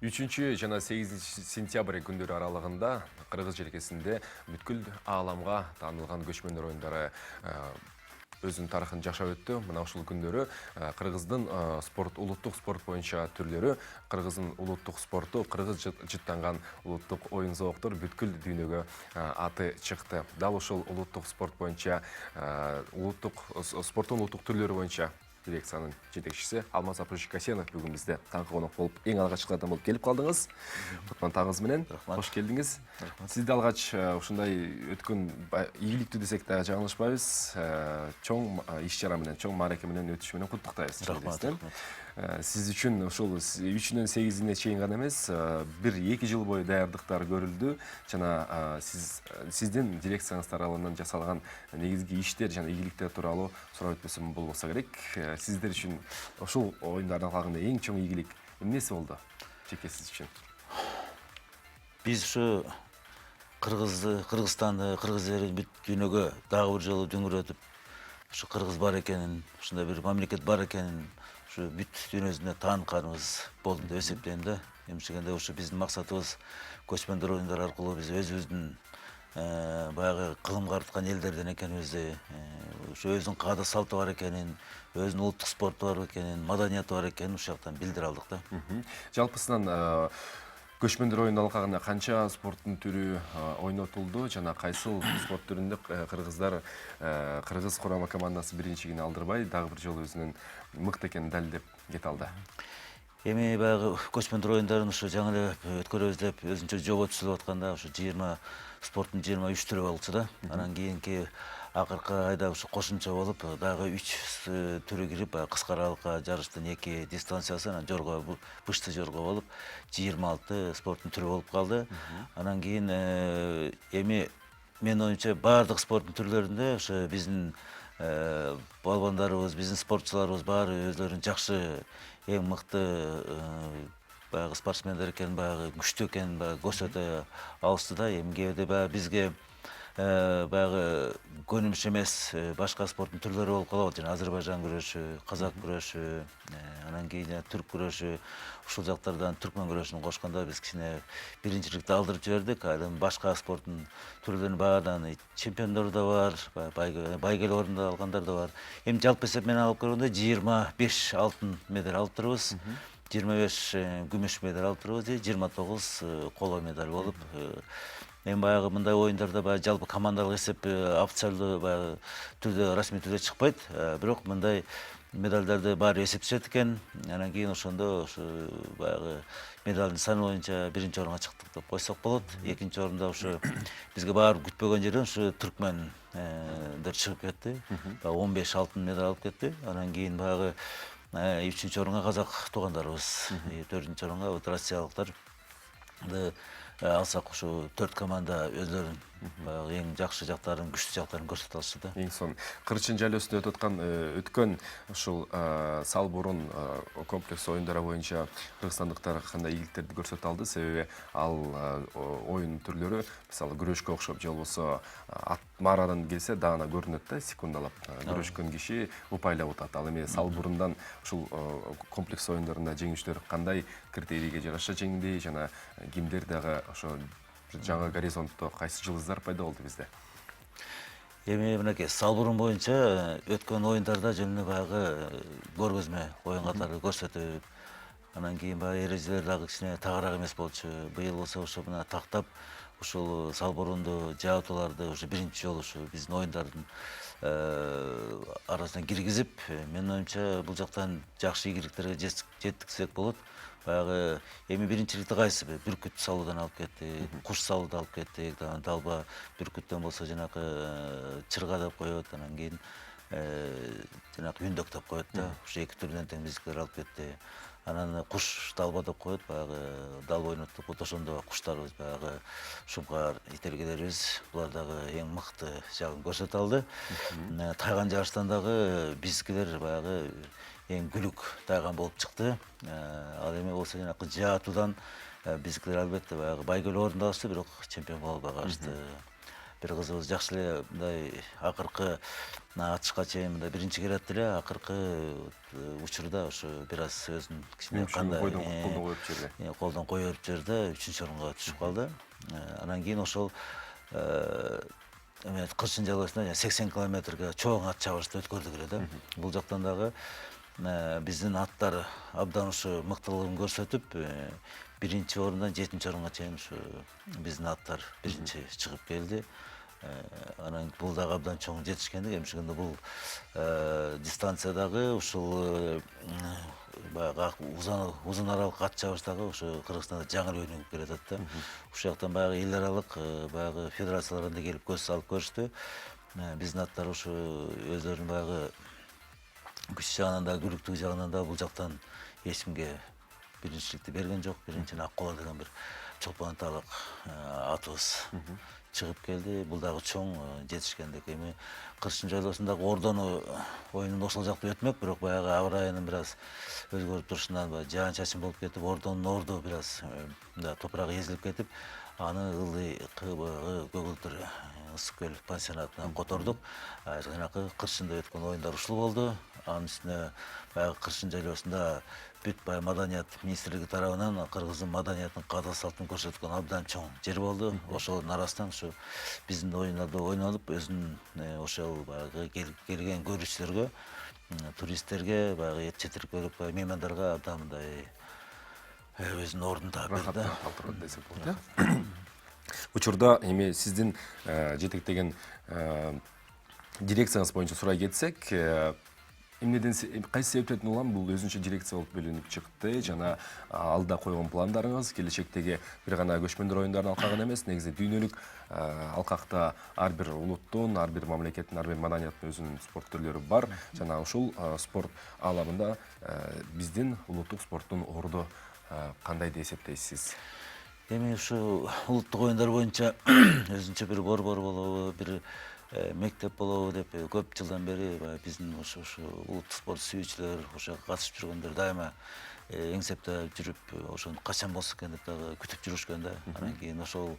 3 жана 8 сентябрь күндөрү аралыгында Кыргыз желкесинде бүткүл ааламга таанылган көчмөндөр оюндары өзүнүн тарыхын жашап өттү. Мына ушул күндөрү Кыргыздын улуттук спорт боюнча түрлөрү, Кыргыздын улуттук спорту, кыргыз жыттанган улуттук оюн зооктор бүткүл дүйнөгө аты чыкты. Дал ушул улуттук спорт боюнча спорттун улуттук түрлөрү боюнча дирекциянын жетекчиси Алмаз Касенов бүгүн бизде таңкы конок болуп, эң алгачкылардан болуп келип калдыңыз. Кутман таңыңыз менен. Кош келдиңиз. Сизди алгач ушундай өткөн ийгиликтүү десек да жаңылышпайбыз. Чоң иш-чара менен, чоң маареке менен өтүшү менен куттуктайбыз. Сиз үчүн ушул 3-нөн 8-ине чейин гана эмес, 1-2 жыл бою даярдыктар көрүлдү. Жана сиздин дирекцияңыз тарабынан жасалган негизги иштер жана ийгиликтер тууралуу сурап өтпөсөм болбосо керек. Сиздер үчүн ушул оюндардын алкагында эң чоң ийгилик эмнеси болду? Жеке сиз үчүн. Биз ушу Кыргызстанды, кыргыз элин бүт дүйнөгө дагы бир жолу дүңүрөтүп, ушу кыргыз бар экенин, ушундай бир мамлекет бар экенин, ушу бүт дүйнө жүзүнө таанытканыбыз болду деп эсептейм да. Эмчегенде ушу биздин максатыбыз көчмөндөр оюндары аркылуу биз өзүбүздүн баягы кылым карыткан элдерден экенибизди, ушу өзүнүн каада салты бар экенин, өзүнүн улуттук спорту бар экенин, маданияты бар экенин ушул жактан билдире алдык да. Жалпысынан көчмөндөр оюнунун алкагында канча спорттун түрү ойнотулду жана кайсыл спорт түрүндө кыргыз курама командасы биринчилигин алдырбай, дагы бир жолу өзүнүн мыкты экенин далилдеп кете алды? Эми баягы көчмөндөр оюндарын ушу жаңы эле өткөрөбүз деп өзүнчө жобо түзүлүп атканда ушу 20 спорттун 23 түрү болчу да. Анан кийинки акыркы айда ушу кошумча болуп дагы 3 түрү кирип, кыска аралыкка жарыштын 2 дистанциясы, анан жорго бышты жорго болуп 26 спорттун түрү болуп калды. Анан кийин эми менин оюмча баардык спорттун түрлөрүндө ошо биздин балбандарыбыз, биздин спортчуларыбыз баары өзлөрүн жакшы, эң мыкты баягы спортсмендер экенин, баягы күчтүү экенин көрсөтө алышты да. Эми кээде баягы бизге баягы көнүмүш эмес башка спорттун түрлөрү болуп калабы, жана Азербайжан күрөшү, казак күрөшү, анан кийин түрк күрөшү, ушул жактардан түркмөн күрөшүн кошкондо биз кичине биринчиликти алдырып жибердик. Анан башка спорттун түрлөрүнүн баарынан чемпиондор да бар, байгеле орунду алгандар да бар. Эми жалпы эсеп менен алып көргөндө 25 алтын медаль алып турбуз, 25 күмүш медаль алып турбуз, 29 коло медаль болуп. Эми баягы мындай оюндарда баягы жалпы командалык эсеп официалдуу баягы түрдө, расмий түрдө чыкпайт, бирок мындай медалдарды баары эсептешет экен. Анан кийин ошондо ушу баягы медалдын саны боюнча биринчи орунга чыктык деп койсок болот. Экинчи орунда ушу бизге баары күтпөгөн жерден ушу түркмендер чыгып кетти. 15 алтын медаль алып кетти. Анан кийин баягы 3-чү орунга казак туугандарыбыз, 4-чү орунга россиялыктарды алсак, ушу 4 команда өзлөрүнүн баягы эң жакшы жактарын, күчтүү жактарын көрсөтө алышты да. Эң сонун Кырчын жайлоосунда өткөн ушул Салбурун комплекс оюндары боюнча кыргызстандыктар кандай ийгиликтерди көрсөтө алды? Себеби ал оюн түрлөрү, мисалы күрөшкө окшоп же болбосо марадан келсе даана көрүнөт да, секундалап күрөшкөн киши упайлап утат. Ал эми Салбурундан ушул комплекс оюндарында жеңүүчүлөр кандай критерийге жараша жеңди жана кимдер дагы ошо жаңы горизонтто кайсы жылдыздар пайда болду бизде? Эми мынакей Салбурун боюнча өткөн оюндарда жөн эле баягы көргөзмө оюн катары көрсөтүп, анан кийин баягы эрежелер дагы кичине тагыраак эмес болчу. Быйыл болсо ошо мына тактап ушул Салбурунду, жаатууларды ушу биринчи жолу ушу биздин оюндардын арасына киргизип, менин оюмча бул жактан жакшы ийгиликтерге жеткизсек болот. Баягы эми биринчиликти кайсы? Бүркүт салуудан алып кеттик, куш салуудан алып кеттик, далба бүркүттөн болсо жанакы чырга деп коет, анан кийин жанакы үндөк деп коет да. Ушу 2 түрүнөн тең биздикилер алып кетти. Анан куш далба деп коет, баягы далба ойноттук. Вот ошондо куштарыбыз баягы шумкар ителгелерибиз, булар дагы эң мыкты жагын көрсөтө алды. Тайган жарыштан дагы биздикилер баягы эң күлүк тайган болуп чыкты. Ал эми болсо жанакы жаатуудан биздикилер албетте баягы байгеле орунду алышты, бирок чемпион боло албай калышты. бир кызыбыз жакшы эле мындай акыркы атышка чейин мындай биринчи келатты эле, акыркы учурда ошо бир аз өзүнүн кичине кандай колдон коюп жиберди, 3-орунга түшүп калды. Анан кийин ошол кырчын жалоосунда 80 километрге чоң ат чабышты өткөрдүк эле да. Бул жактан дагы биздин аттар абдан ушу мыктылыгын көрсөтүп, 1-орундан 7-орунга чейин ушу биздин аттар биринчи чыгып келди. Анан бул дагы абдан чоң жетишкендик. Эмишегенде бул дистанциядагы ушул баягы узун аралык ат чабыштагы ошо Кыргызстанда жаңы эле өнүгүп келатат да. Ушул жактан баягы эл аралык баягы федерациялар да келип көз салып көрүштү. Биздин аттар ушу өздөрүнүн баягы күч жагынан да, күрүктүк жагынан да бул жактан эч кимге биринчиликти берген жок. Биринчиден Аккула деген бир чолпон аталык атыбыз чыгып келди. Бул дагы чоң жетишкендик. Эми кырчын жайлоосундагы ордону оюнун ошол жакта өтмөк, бирок баягы аба ырайынын бир аз өзгөрүп турушунан жаан чачын болуп кетип, ордонун орду бир аз топурагы эзилип кетип, аны ылдый көгүлтүр ысык көл пансионатына котордук. Жанакы кырчында өткөн оюндар ушул болду. Анын үстүнө баягы кырчын жайлоосунда бүт баягы маданият министрлиги тарабынан кыргыздын маданиятын, каада салтын көрсөткөн абдан чоң жер болду. Ошонун арасынан ушу биздин оюндарда ойнолуп, өзүнүн ошол баягы келген көрүүчүлөргө, туристтерге, баягы чет өлкөлүк меймандарга абдан мындай өзүнүн ордун таап берди да. Десек болот, э? Учурда эми сиздин жетектеген дирекцияңыз боюнча сурай кетсек, эмнеден кайсы себептерден улам бул өзүнчө дирекция болуп бөлүнүп чыкты жана алда койгон пландарыңыз келечектеги бир гана көчмөндөр оюндарын алкагын эмес, негизи дүйнөлүк алкакта ар бир улуттун, ар бир мамлекеттин, ар бир маданияттын өзүнүн спорт түрлөрү бар. Жана ушул спорт аламында биздин улуттук спорттун орду кандай деп эсептейсиз? Эми ушу улуттук оюндар боюнча өзүнчө бир борбор болобу, бир мектеп болобу деп көп жылдан бери биздин ушу улуттук спорт сүйүүчүлөр, ошого катышып жүргөндөр дайыма эңсептеп жүрүп, ошону качан болсо экен деп дагы күтүп жүрүшкөн да. Анан кийин ошол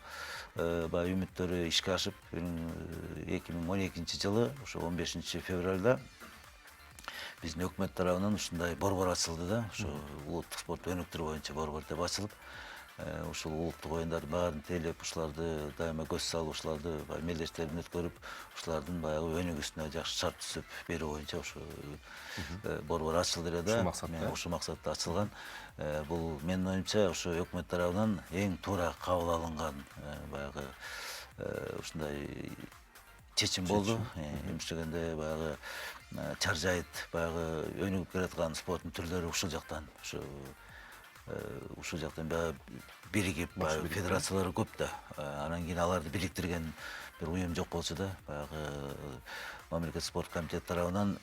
баягы үмүттөрү ишке ашып, 2012 жылы ошо 15 февралда биздин өкмөт тарабынан ушундай борбор ачылды да. Ошо улуттук спортту өнүктүрүү боюнча борбор деп ачылып, ушул улуттук оюндарды баарын тейлеп, ушуларды дайыма көз салып, ушуларды мелдештерин өткөрүп, ушулардын баягы өнүгүүсүнө жакшы шарт түзүп берүү боюнча ушу борбор ачылды эле да. Ушул максатта ачылган. Бул менин оюмча ушу өкмөт тарабынан эң туура кабыл алынган баягы ушундай чечим болду. Эмишегенде баягы чаржайыт баягы өнүгүп келаткан спорттун түрлөрү ушул жактан баягы биригип, федерациялары көп да. Анан кийин аларды бириктирген бир уюм жок болчу да. Баягы мамлекеттик спорт комитети тарабынан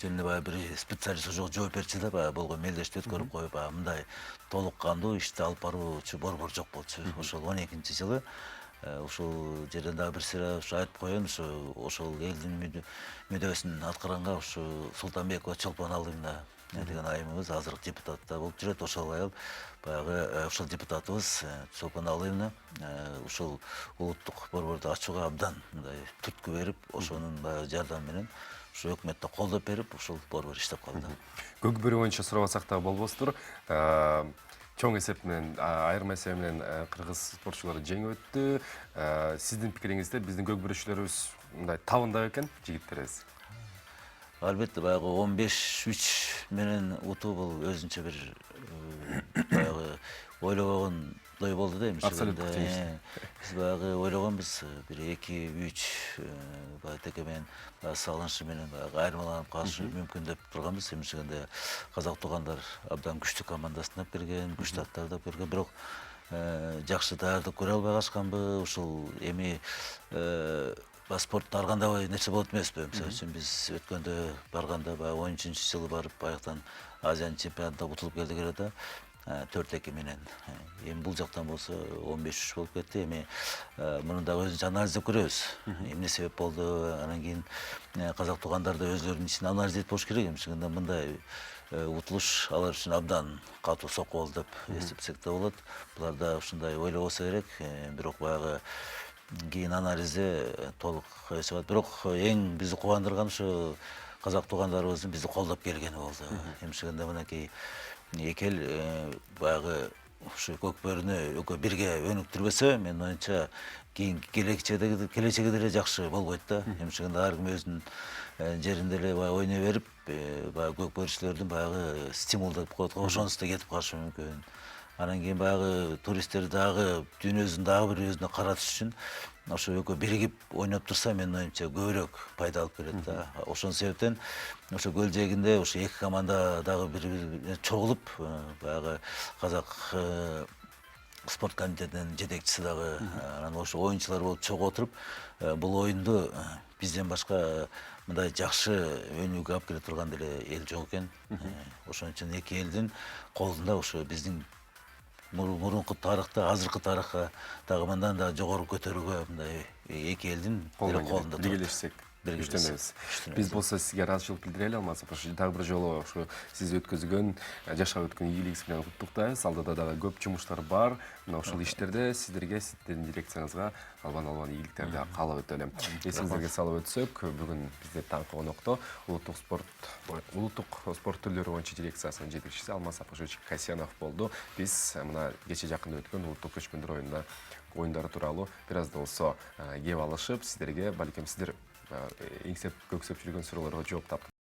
жөн эле баягы бир специалист ошого жооп берчү да, баягы болгон мелдешти өткөрүп коюп, мындай толук кандуу ишти алып баруучу борбор жок болчу. Ошол 12 жылы ушул жерден дагы бир сыйра айтып коеюн, ошол элдин мүдөөсүн аткаранга ушу Султанбекова Чолпон Алымна деген айымыбыз азыр депутатта болуп жүрөт. Ошол айыл баягы ошол депутатыбыз Чолпон Алымна ушул улуттук борборду ачууга абдан мындай түрткү берип, ошонун баягы жардамы менен ушу өкмөттө колдоп берип, ушул борбор иштеп калды. Көк бөрү боюнча сурабасак да болбостур. Чоң эсеп менен, айырма эсеп менен кыргыз спортчулары жеңип өттү. Сиздин пикириңизде биздин көк бүрүшчүлөрүбүз мындай табында экен, жигиттерибиз? Албетте, баягы 15-3 менен утуу бул өзүнчө бир баягы ойлобогондой болду да. Абсолюттук жеңиш. Биз баягы ойлогонбуз бир 2-3 баягы теке менен салынышы менен баягы айырмаланып калышы мүмкүн деп турганбыз. Эмишегенде казак туугандар абдан күчтүү команда сынап берген, күчтүү аттар да берген, бирок жакшы даярдык көрө албай калышканбы. Ушул эми спортто ар кандай нерсе болот эмеспи? Мисалы үчүн биз өткөндө барганда баягы 13-жылы барып баягытан Азиянын чемпионатында утулуп келдик эле да. 4-2 менен. Эми бул жактан болсо 15-3 болуп кетти. Эми муну дагы өзүнчө анализдеп көрөбүз. Эмне себеп болду? Анан кийин казак туугандар да өзлөрүнүн ичинде анализдеп болуш керек. Эмишегенде мындай утулуш алар үчүн абдан катуу сокку болду деп эсептесек да болот. Булар да ушундай ойлобосо керек. Бирок баягы кийин анализде толук чыгат. Бирок эң бизди кубандырган ушу казак туугандарыбыздын бизди колдоп келгени болду. Эмшегенде мынакей эки эл баягы ушу көкбөрүнү экөө бирге өнүктүрбөсө, менин оюмча кийин келечеги деле жакшы болбойт да. Эмшегенде ар ким өзүнүн жеринде эле баягы ойной берип, баягы көкбөрүчүлөрдүн баягы стимулдап коет го, ошонусу да кетип калышы мүмкүн. Анан кийин баягы туристтер дагы дүйнөбүздүн дагы бир өзүнө каратыш үчүн ошо экөө биригип ойноп турса, менин оюмча көбүрөөк пайда алып келет да. Ошол себептен ошо көл жээгинде ошо эки команда дагы бири бирине чогулуп, баягы казак спорт комитетинин жетекчиси дагы анан ошо оюнчулар болуп чогуу отуруп, бул оюнду бизден башка мындай жакшы өнүгүүгө алып келе турган деле эл жок экен. Ошон үчүн эки элдин колунда ошо биздин мурунку тарыхта, азыркы тарыхка дагы мындан да жогору көтөрүүгө мындай эки элдин колунда турат. Биргелешсек күчтөнөбүз. Биз болсо сизге ыраазычылык билдирели Алмаз апа. Дагы бир жолу ошо сиз өткөзгөн, жашап өткөн ийгилигиңиз менен куттуктайбыз. Алдыда дагы көп жумуштар бар. Мына ошол иштерде сиздерге, сиздердин дирекцияңызга албан ийгиликтерди каалап өтөлү. Эсиңизге салып өтсөк, бүгүн бизде таңкы конокто улуттук спорт түрлөрү боюнча дирекциясынын жетекчиси Алмаз Апашевич Касьянов болду. Биз мына кече жакында өткөн улуттук көчмөндөр оюндары тууралуу бир аз да болсо кеп алышып, сиздерге балким сиздер эңсеп көксөп жүргөн суроолорго жооп таптык.